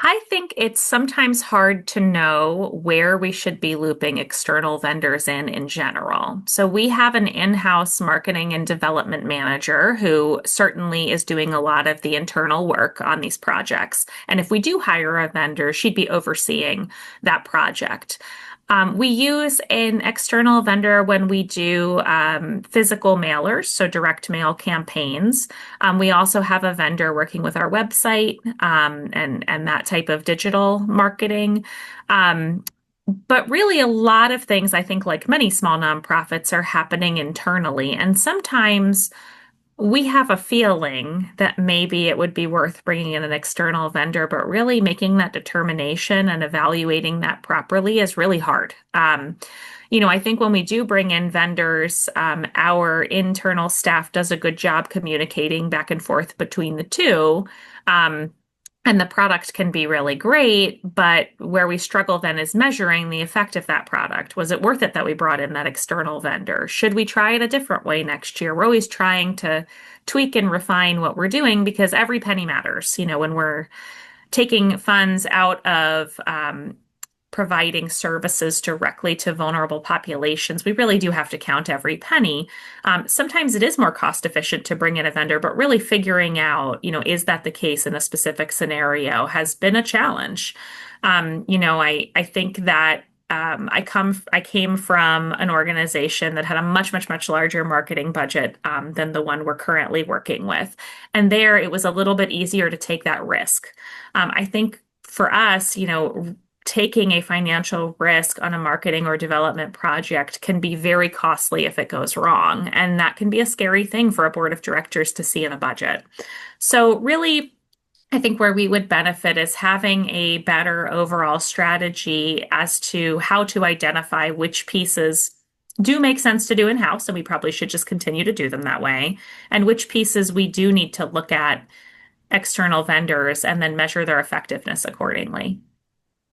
I think it's sometimes hard to know where we should be looping external vendors in general. So we have an in-house marketing and development manager who certainly is doing a lot of the internal work on these projects. And if we do hire a vendor, she'd be overseeing that project. We use an external vendor when we do physical mailers, so direct mail campaigns. We also have a vendor working with our website and that type of digital marketing. Um, but really, a lot of things, I think, like many small nonprofits, are happening internally. And sometimes we have a feeling that maybe it would be worth bringing in an external vendor, but really making that determination and evaluating that properly is really hard. I think when we do bring in vendors, our internal staff does a good job communicating back and forth between the two. Um, and the product can be really great, but where we struggle then is measuring the effect of that product. Was it worth it that we brought in that external vendor? Should we try it a different way next year? We're always trying to tweak and refine what we're doing because every penny matters. When we're taking funds out of providing services directly to vulnerable populations, we really do have to count every penny. Sometimes it is more cost efficient to bring in a vendor, but really figuring out, is that the case in a specific scenario has been a challenge. I think that I came from an organization that had a much, much, much larger marketing budget than the one we're currently working with. And there it was a little bit easier to take that risk. I think for us, taking a financial risk on a marketing or development project can be very costly if it goes wrong. And that can be a scary thing for a board of directors to see in a budget. So really, I think where we would benefit is having a better overall strategy as to how to identify which pieces do make sense to do in-house, and we probably should just continue to do them that way, and which pieces we do need to look at external vendors and then measure their effectiveness accordingly.